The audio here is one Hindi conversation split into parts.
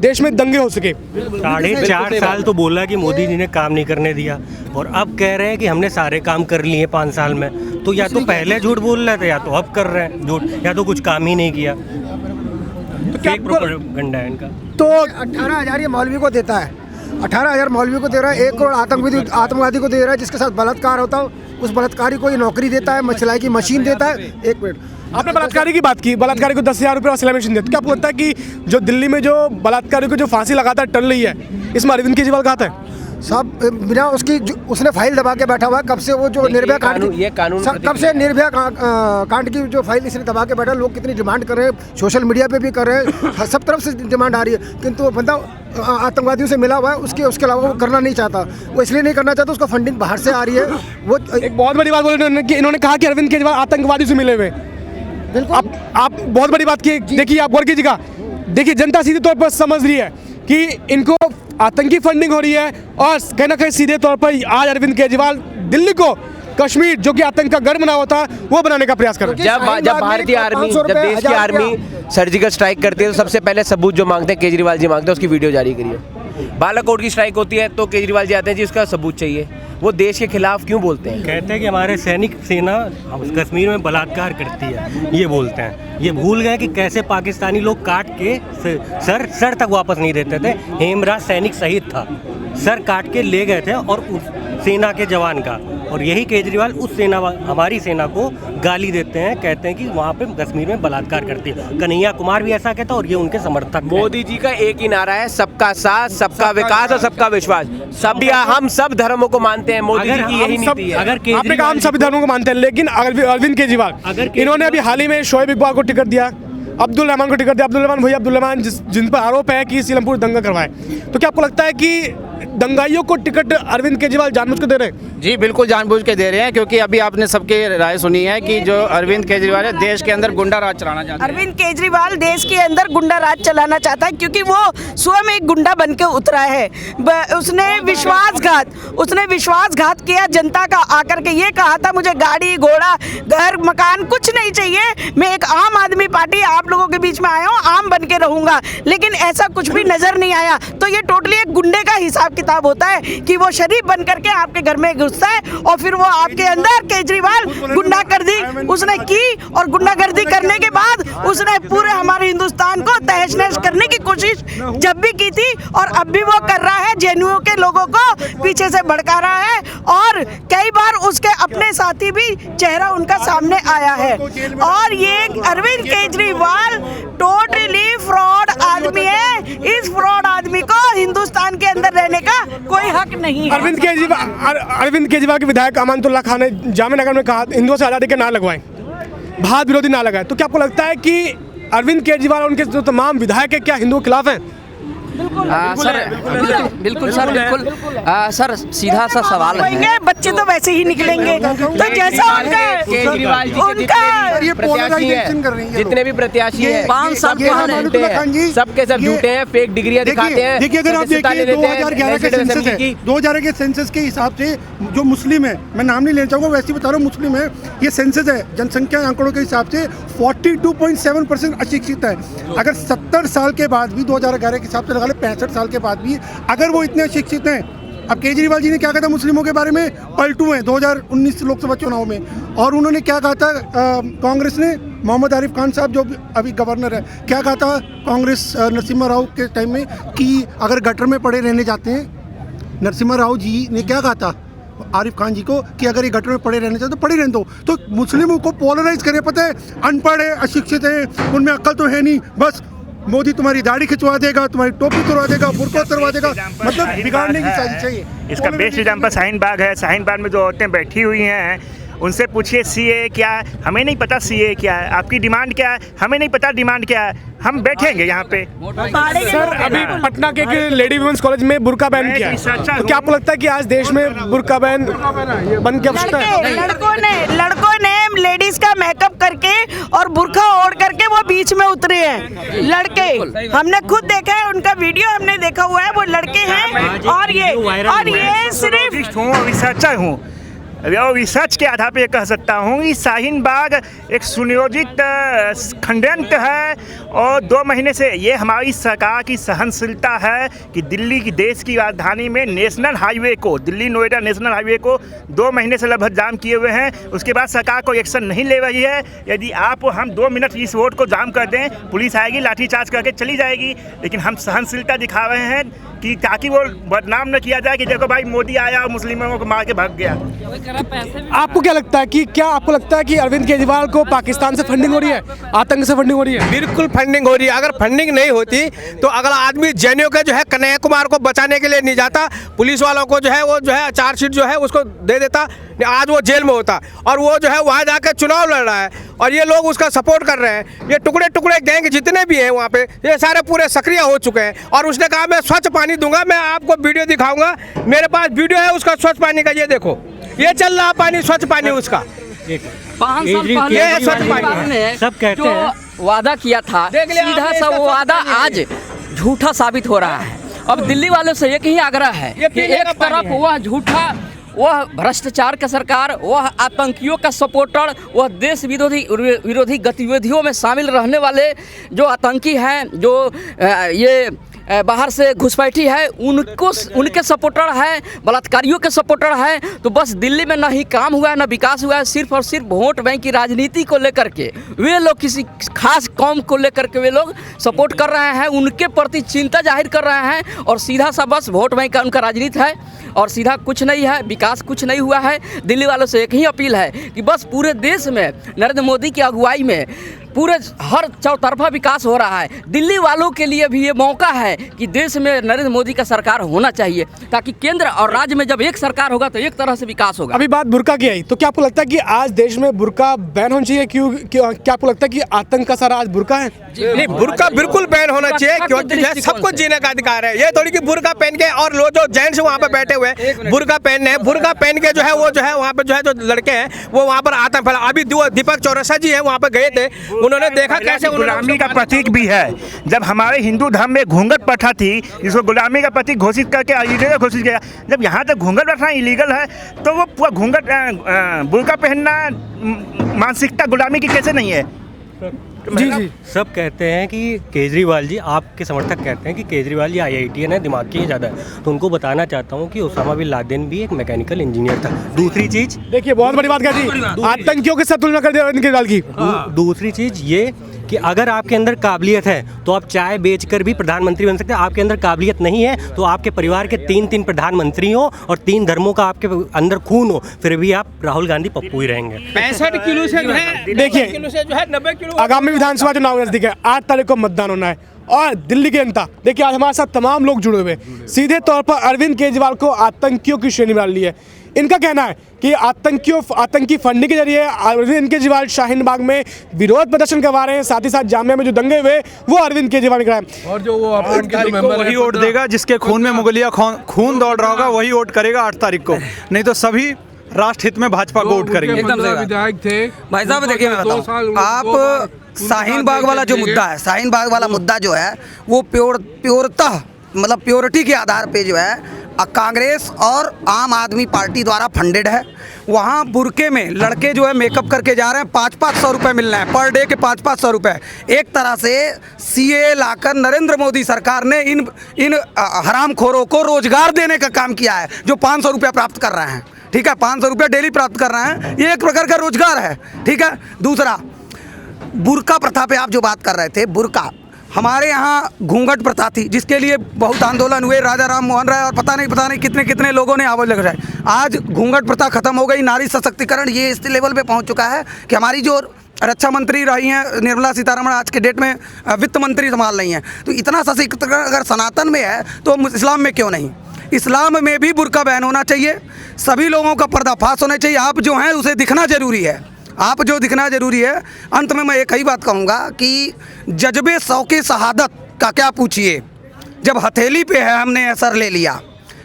देश में दंगे हो सके। 4.5 साल तो बोला कि मोदी जी ने काम नहीं करने दिया और अब कह रहे हैं कि हमने सारे काम कर लिए 5 साल में। तो या तो पहले झूठ बोल रहे थे या तो अब कर रहे हैं झूठ, या तो कुछ काम ही नहीं किया। तो क्या प्रोपेगेंडा है इनका। तो 18,000 ये मौलवी को देता है, 18,000 मौलवी को दे रहा है, 1 करोड़ आतंकवादी को दे रहा है जिसके साथ बलात्कार होता हो, उस बलात्कारी को ये नौकरी देता है, सिलाई की मशीन देता है। 1 मिनट, आपने बलात्कारी की बात की, बलात्कारी को 10,000 रुपये और सिलाई मशीन देते। क्या आपको लगता है कि जो दिल्ली में जो बलात्कारी को जो फांसी लगातार टल रही है, इसमें अरविंद केजरीवाल कहा था सब बिना उसकी उसने फाइल दबा के बैठा हुआ है। कब से वो जो निर्भया कांड कब से निर्भया कांड की जो फाइल इसने दबा के बैठा, लोग कितनी डिमांड कर रहे हैं, सोशल मीडिया पे भी कर रहे हैं, सब तरफ से डिमांड आ रही है, किंतु वो बंदा आतंकवादियों से मिला हुआ है, उसके अलावा वो करना नहीं चाहता। वो इसलिए नहीं करना चाहता, उसको फंडिंग बाहर से आ रही है। वो एक बहुत बड़ी बात बोली कि इन्होंने कहा कि अरविंद केजरीवाल आतंकवादी से मिले हुए। आप बहुत बड़ी बात की। देखिए, आप गौर कीजिएगा, देखिए जनता सीधे तौर पर समझ रही है कि इनको आतंकी फंडिंग हो रही है और कहीं ना कहीं सीधे तौर पर आज अरविंद केजरीवाल दिल्ली को कश्मीर जो कि आतंक का गढ़ बना हुआ था वो बनाने का प्रयास कर रहे हैं। जब भारतीय आर्मी, जब देश की आर्मी सर्जिकल स्ट्राइक करती है तो सबसे पहले सबूत जो मांगते हैं केजरीवाल जी मांगते हैं, उसकी वीडियो जारी करिए। बालाकोट की स्ट्राइक होती है तो केजरीवाल जी आते हैं जी उसका सबूत चाहिए। वो देश के खिलाफ क्यों बोलते हैं? कहते हैं कि हमारे सैनिक सेना कश्मीर में बलात्कार करती है, ये बोलते हैं। ये भूल गए कि कैसे पाकिस्तानी लोग काट के सर तक वापस नहीं देते थे। हेमराज सैनिक शहीद था, सर काट के ले गए थे और उस सेना के जवान का, और यही केजरीवाल उस सेना, हमारी सेना को गाली देते हैं, कहते हैं कि वहाँ पे कश्मीर में बलात्कार करती है। कन्हैया कुमार भी ऐसा कहता है और ये उनके समर्थक। मोदी जी का एक ही नारा है, सबका साथ, सबका विकास और सबका विश्वास। हम सब धर्मों को मानते हैं, मोदी जी की यही नीति है। आपने कहा हम सभी धर्मों को मानते हैं, लेकिन अरविंद केजरीवाल इन्होंने अभी हाल ही में शोएब इकबाल को टिकट दिया, अब्दुल रहमान को टिकट दिया। अब्दुल रहमान जिन पर आरोप है कि सीलमपुर दंगा करवाए। तो क्या आपको लगता है कि दंगाइयों को टिकट अरविंद केजरीवाल जानबूझ के दे रहे हैं? जी बिल्कुल जानबूझ के दे रहे हैं, क्योंकि अभी आपने सबके राय सुनी है कि जो अरविंद केजरीवाल है देश के अंदर गुंडा राज चलाना चाहता है। अरविंद केजरीवाल देश के अंदर गुंडा राज चलाना चाहता है, क्योंकि वो स्वयं एक गुंडा बन के उतरा है। उसने विश्वासघात किया जनता का, आकर के ये कहा था मुझे गाड़ी घोड़ा घर मकान कुछ नहीं चाहिए, मैं एक आम आदमी पार्टी आप लोगों के बीच में आया हूँ, आम बन के रहूंगा। लेकिन ऐसा कुछ भी नजर नहीं आया। तो ये टोटली एक गुंडे का हिसाब किताब होता है कि वो शरीफ बन करके आपके घर में घुसता है और फिर वो आपके अंदर केजरीवाल गुंडागर्दी उसने की, और गुंडागर्दी करने के बाद उसने पूरे हमारे हिंदुस्तान को तहस नहस करने की कोशिश जब भी की थी और अब भी वो कर रहा है। जेएनयू के लोगों को पीछे से भड़का रहा है और कई बार उसके अपने साथी भी चेहरा उनका सामने आया है। और ये अरविंद केजरीवाल टोटली फ्रॉड आदमी है। इस फ्रॉड आदमी को हिंदुस्तान के अंदर रहने का कोई हक नहीं है। अरविंद केजरीवाल के विधायक अमानतुल्लाह खान ने जामनगर में कहा हिंदुओं से आज़ादी के ना लगवाएं, भारत विरोधी ना लगाए। तो क्या आपको लगता है कि अरविंद केजरीवाल और उनके जो तमाम विधायक है क्या हिंदुओं के खिलाफ हैं? बिल्कुल सर सीधा सा सवाल है। बच्चे तो वैसे ही निकलेंगे, तो जैसा केजरीवाल जी जितने भी प्रत्याशी हैं 5 साल सबके सब झूठे हैं, फेक डिग्रियां दिखाते हैं। देखिए, अगर आप देखिए 2011 के सेंसस के हिसाब से जो मुस्लिम है, मैं नाम नहीं लेना चाहूँगा, वैसे बता रहा हूँ मुस्लिम है, ये सेंसस है जनसंख्या आंकड़ों के हिसाब से 42.7% अशिक्षित है। अगर 70 साल के बाद भी 2011 के हिसाब से लगा ले 65 साल के बाद भी अगर वो इतने अशिक्षित हैं, अब केजरीवाल जी ने क्या कहा था मुस्लिमों के बारे में, पलटू हैं 2019 लोकसभा चुनाव में, और उन्होंने क्या कहा था कांग्रेस ने, मोहम्मद आरिफ खान साहब जो अभी गवर्नर है, क्या कहा था कांग्रेस नरसिम्हा राव के टाइम में कि अगर गटर में पड़े रहने जाते हैं, नरसिम्हा राव जी ने क्या कहा था आरिफ खान जी को कि अगर ये गटर में पड़े रहने चाहिए तो पड़े रहने दो। तो मुस्लिमों को पोलराइज करे, पता है अनपढ़ है, अशिक्षित है, उनमें अक्ल तो है नहीं, बस मोदी तुम्हारी दाढ़ी खिंचवा देगा, तुम्हारी टोपी उतरवा देगा, बुर्का उतरवा देगा, मतलब बिगाड़ने की साजिश है ये। इसका बेस्ट एग्जाम्पल शाहीन बाग है। शाहीन बाग में जो औरतें बैठी हुई हैं उनसे पूछिए सीए क्या है, हमें नहीं पता सीए क्या है, आपकी डिमांड क्या है, हमें नहीं पता डिमांड क्या है, हम बैठेंगे यहाँ पे। सर अभी पटना के लेडी वुमेन्स कॉलेज में बुर्का बैन किया है, तो क्या आपको लगता है कि आज देश में बुर्का बैन बन के आवश्यकता है? लड़कों ने लेडीज का मेकअप करके और बुर्का ओढ़ करके वो बीच में उतरे हैं लड़के। हमने खुद देखा है, उनका वीडियो हमने देखा हुआ है, वो लड़के हैं। और ये सिर्फ रिसर्चर हूँ, रिसर्च के आधार पर कह सकता हूँ कि शाहीन बाग एक सुनियोजित खंडन है और 2 महीने से ये हमारी सरकार की सहनशीलता है कि दिल्ली की देश की राजधानी में नेशनल हाईवे को, दिल्ली नोएडा नेशनल हाईवे को 2 महीने से लगभग जाम किए हुए हैं। उसके बाद सरकार कोई एक्शन नहीं ले रही है। यदि आप हम 2 मिनट इस रोड को जाम कर दें, पुलिस आएगी, लाठीचार्ज करके चली जाएगी। लेकिन हम सहनशीलता दिखा रहे हैं कि ताकि वो बदनाम न किया जाए कि देखो भाई मोदी आया और मुस्लिमों को मार के भाग गया। आपको क्या लगता है कि आपको लगता है कि अरविंद केजरीवाल को पाकिस्तान से फंडिंग हो रही है, आतंक से फंडिंग हो रही है? बिल्कुल फंडिंग हो रही है। अगर फंडिंग नहीं होती तो अगला आदमी जैनियों के जो है कन्हैया कुमार को बचाने के लिए नहीं जाता, पुलिस वालों को जो है वो जो है चार्जशीट जो है उसको दे देता, आज वो जेल में होता। और वो जो है वहाँ जाकर चुनाव लड़ रहा है और ये लोग उसका सपोर्ट कर रहे हैं। ये टुकड़े टुकड़े गैंग जितने भी हैं वहाँ पे ये सारे पूरे सक्रिय हो चुके हैं। और उसने कहा मैं स्वच्छ पानी दूंगा। मैं आपको वीडियो दिखाऊंगा, मेरे पास वीडियो है उसका स्वच्छ पानी का। ये देखो, ये चल रहा पानी, स्वच्छ पानी उसका। 5 साल पहले सब कहते हैं वादा किया था, सीधा सा वो वादा आज झूठा साबित हो रहा है। अब दिल्ली वालों से एक ही आग्रह है कि एक तरफ वह झूठा, वह भ्रष्टाचार का सरकार, वह आतंकियों का सपोर्टर, वह देश विरोधी गतिविधियों में शामिल रहने वाले जो आतंकी हैं, जो ये बाहर से घुसपैठी है, उनके सपोर्टर है, बलात्कारियों के सपोर्टर है। तो बस दिल्ली में ना ही काम हुआ है ना विकास हुआ है, सिर्फ और सिर्फ वोट बैंक की राजनीति को लेकर के वे लोग किसी खास कौम को लेकर के वे लोग सपोर्ट कर रहे हैं, उनके प्रति चिंता जाहिर कर रहे हैं। और सीधा सा बस वोट बैंक का उनका राजनीति है और सीधा कुछ नहीं है, विकास कुछ नहीं हुआ है। दिल्ली वालों से एक ही अपील है कि बस पूरे देश में नरेंद्र मोदी की अगुवाई में पूरे हर चौतरफा विकास हो रहा है। दिल्ली वालों के लिए भी ये मौका है कि देश में नरेंद्र मोदी का सरकार होना चाहिए, ताकि केंद्र और राज्य में जब एक सरकार होगा तो एक तरह से विकास होगा। अभी बात बुर्का की आई, तो क्या आपको लगता है कि आज देश में बुर्का बैन होना चाहिए? क्या आपको लगता है कि आतंक का सारा आज बुर्का है? नहीं, बुर्का बिल्कुल बैन होना चाहिए, क्योंकि सबको जीने का अधिकार है। ये थोड़ी कि बुर्का पहन के और लोग जो जेंट्स वहाँ पे बैठे हुए बुर्का पहन के जो है वो जो है वहाँ पे जो है जो लड़के हैं वो वहाँ पर आतंक फैला। अभी दीपक चौरसिया जी है वहाँ पे गए थे, उन्होंने देखा कैसे गुलामी का प्रतीक भी है। जब हमारे हिंदू धर्म में घूंघट प्रथा थी, जिसको गुलामी का प्रतीक घोषित करके इलीगल घोषित किया, जब यहाँ तक घूंघट प्रथा इलीगल है तो वो पूरा घूंघट बुर्का पहनना मानसिकता गुलामी की कैसे नहीं है? जी सब कहते हैं कि केजरीवाल जी, आपके समर्थक कहते हैं कि केजरीवाल जी IITian है, दिमाग की ज़्यादा है। तो उनको बताना चाहता हूँ कि ओसामा बिन लादेन भी एक मैकेनिकल इंजीनियर था। दूसरी चीज़, देखिए बहुत बड़ी बात कह दी, आतंकियों के साथ तुलना कर दिया केजरीवाल की। दूसरी चीज़ ये कि अगर आपके अंदर काबिलियत है तो आप चाय बेचकर भी प्रधानमंत्री बन सकते हैं। आपके अंदर काबिलियत नहीं है तो आपके परिवार के 3 प्रधानमंत्री हो और 3 धर्मों का आपके अंदर खून हो, फिर भी आप राहुल गांधी पप्पू ही रहेंगे। 65 किलो से जो है, देखिए 90 किलो। आगामी विधानसभा चुनाव नजदीक है, 8 तारीख को मतदान होना है और दिल्ली की जनता, देखिए आज हमारे साथ तमाम लोग जुड़े हुए, सीधे तौर पर अरविंद केजरीवाल को आतंकियों की श्रेणी में डाल ली है। इनका कहना है कि आतंकी फंडिंग के जरिए अरविंद केजरीवाल शाहीन बाग में विरोध प्रदर्शन करवा रहे हैं, साथ ही साथ जामिया में जो दंगे हुए वो अरविंद केजरीवाल ने कराए। और जो वो वही वोट देगा जिसके खून में मुगलिया खून दौड़ रहा होगा, वही वोट करेगा 8 तारीख को, नहीं तो सभी राष्ट्र हित में भाजपा को वोट करेंगे। विधायक थे भाई साहब, देखिए मैं बताऊं, आप शाहीन बाग वाला जो मुद्दा है, शाहीन बाग वाला मुद्दा जो है वो प्योरतः मतलब प्योरिटी के आधार पे जो है कांग्रेस और आम आदमी पार्टी द्वारा फंडेड है। वहाँ बुरके में लड़के जो है मेकअप करके जा रहे हैं, 500-500 रुपये मिल रहे हैं पर डे के, 500-500 रुपये। एक तरह से CAA लाकर नरेंद्र मोदी सरकार ने इन हरामखोरों को रोजगार देने का काम किया है, जो 500 रुपया प्राप्त कर रहे हैं। ठीक है, 500 रुपया डेली प्राप्त कर रहे हैं, ये एक प्रकार का रोजगार है। ठीक है, दूसरा बुर्का प्रथा पे आप जो बात कर रहे थे, बुर्का हमारे यहाँ घूंघट प्रथा थी जिसके लिए बहुत आंदोलन हुए, राजा राम मोहन राय और पता नहीं कितने लोगों ने आवाज लगाई। आज घूंघट प्रथा खत्म हो गई, नारी सशक्तिकरण ये इस लेवल पे पहुँच चुका है कि हमारी जो रक्षा मंत्री रही हैं निर्मला सीतारमण, आज के डेट में वित्त मंत्री संभाल रही हैं। तो इतना सशक्तिकरण अगर सनातन में है तो इस्लाम में क्यों नहीं? इस्लाम में भी बुर्का बैन होना चाहिए, सभी लोगों का पर्दाफाश होना चाहिए। आप जो हैं उसे दिखना जरूरी है, आप जो दिखना जरूरी है। अंत में मैं एक ही बात कहूँगा कि जज्बे शौक़े शहादत का क्या पूछिए, जब हथेली पे है हमने असर ले लिया,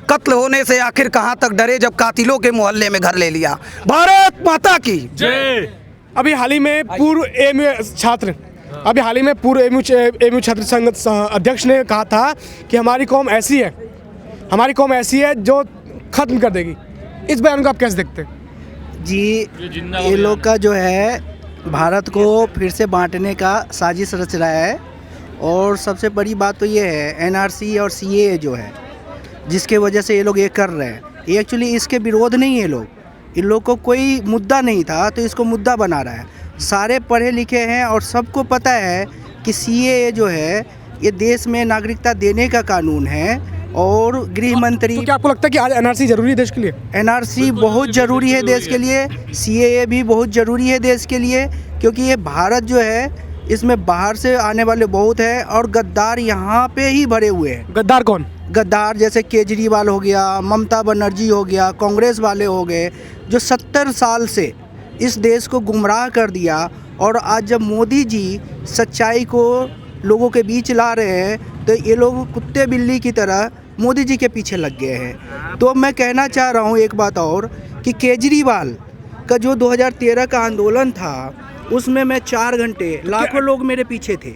कत्ल होने से आखिर कहाँ तक डरे, जब कातिलों के मोहल्ले में घर ले लिया। भारत माता की जय। अभी हाल ही में पूर्व एमयू छात्र संघ अध्यक्ष ने कहा था कि हमारी कौम ऐसी है जो खत्म कर देगी। इस बयान को आप कैसे देखते हैं? जी, ये लोग का जो है भारत को फिर से बांटने का साजिश रच रहा है। और सबसे बड़ी बात तो ये है एनआरसी और सीएए जो है जिसके वजह से ये लोग ये कर रहे हैं, ये एक्चुअली इसके विरोध नहीं है लोग, इन लोग को कोई मुद्दा नहीं था तो इसको मुद्दा बना रहा है। सारे पढ़े लिखे हैं और सबको पता है कि सीएए जो है ये देश में नागरिकता देने का कानून है और गृह मंत्री। तो क्या आपको लगता है कि आज एनआरसी जरूरी है देश के लिए? एनआरसी बहुत ज़रूरी है देश के लिए, सीएए भी बहुत ज़रूरी है देश के लिए, क्योंकि ये भारत जो है इसमें बाहर से आने वाले बहुत है और गद्दार यहाँ पे ही भरे हुए हैं। गद्दार कौन? गद्दार जैसे केजरीवाल हो गया, ममता बनर्जी हो गया, कांग्रेस वाले हो गए, जो 70 साल से इस देश को गुमराह कर दिया। और आज जब मोदी जी सच्चाई को लोगों के बीच ला रहे हैं तो ये लोग कुत्ते बिल्ली की तरह मोदी जी के पीछे लग गए हैं। तो मैं कहना चाह रहा हूँ एक बात और कि केजरीवाल का जो 2013 का आंदोलन था उसमें मैं 4 घंटे लाखों लोग मेरे पीछे थे।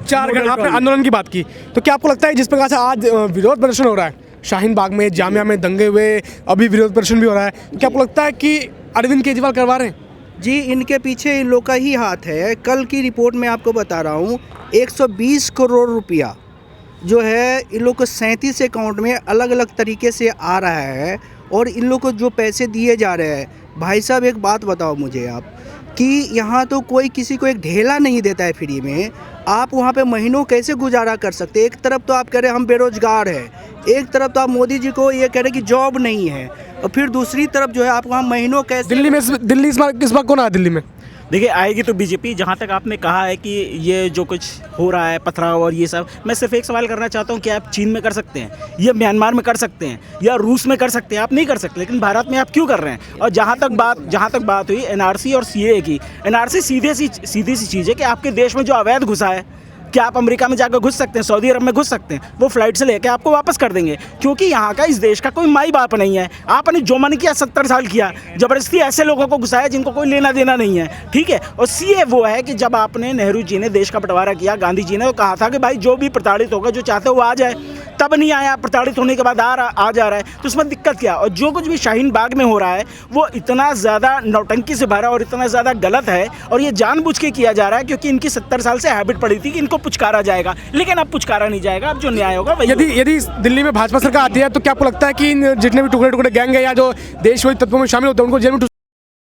4 घंटे आपने आंदोलन की बात की, तो क्या आपको लगता है जिस प्रकार से आज विरोध प्रदर्शन हो रहा है शाहीन बाग में, जामिया में दंगे हुए, अभी विरोध प्रदर्शन भी हो रहा है, तो क्या आपको लगता है कि अरविंद केजरीवाल करवा रहे हैं? जी, इनके पीछे इन लोग का ही हाथ है। कल की रिपोर्ट में आपको बता रहा हूँ 120 करोड़ रुपया जो है इन लोग को 37 अकाउंट में अलग अलग तरीके से आ रहा है और इन लोग को जो पैसे दिए जा रहे हैं। भाई साहब एक बात बताओ मुझे आप कि यहाँ तो कोई किसी को एक ढेला नहीं देता है फ्री में, आप वहाँ पे महीनों कैसे गुजारा कर सकते हैं? एक तरफ तो आप कह रहे हैं हम बेरोजगार हैं, एक तरफ तो आप मोदी जी को ये कह रहे हैं कि जॉब नहीं है, और फिर दूसरी तरफ जो है आप वहाँ महीनों कैसे। दिल्ली इस बार कौन आया दिल्ली में? देखिए आएगी तो बीजेपी। जहाँ तक आपने कहा है कि ये जो कुछ हो रहा है पथराव और ये सब, मैं सिर्फ एक सवाल करना चाहता हूँ कि आप चीन में कर सकते हैं, या म्यांमार में कर सकते हैं, या रूस में कर सकते हैं, आप नहीं कर सकते, लेकिन भारत में आप क्यों कर रहे हैं? और जहाँ तक बात हुई एनआरसी और सीएए की, एनआरसी सीधी सी चीज़ है कि आपके देश में जो अवैध घुसा है, क्या आप अमेरिका में जाकर घुस सकते हैं, सऊदी अरब में घुस सकते हैं, वो फ्लाइट से लेकर आपको वापस कर देंगे, क्योंकि यहाँ का इस देश का कोई माई बाप नहीं है। आपने जो मन किया 70 साल किया, ज़बरदस्ती ऐसे लोगों को घुसाया जिनको कोई लेना देना नहीं है, ठीक है। और सीए वो है कि जब आपने नेहरू जी ने देश का बंटवारा किया, गांधी जी ने तो कहा था कि भाई जो भी प्रताड़ित होगा, जो चाहते हो वो आ जाए, तब नहीं आया, प्रताड़ित होने के बाद आ जा रहा है, तो उसमें दिक्कत क्या? और जो कुछ भी शाहीन बाग में हो रहा है वो इतना ज़्यादा नौटंकी से भरा और इतना ज़्यादा गलत है, और ये जानबूझ के किया जा रहा है क्योंकि इनकी 70 साल से हैबिट पड़ी थी कि इनको पुचकारा जाएगा, लेकिन अब पुचकारा नहीं जाएगा। अब जो न्याय होगा वही। यदि दिल्ली में भाजपा सरकार आती है तो क्या आपको लगता है कि जितने भी टुकड़े गैंग है या जो देशविरोधी तत्वों में शामिल होते हैं उनको जेल में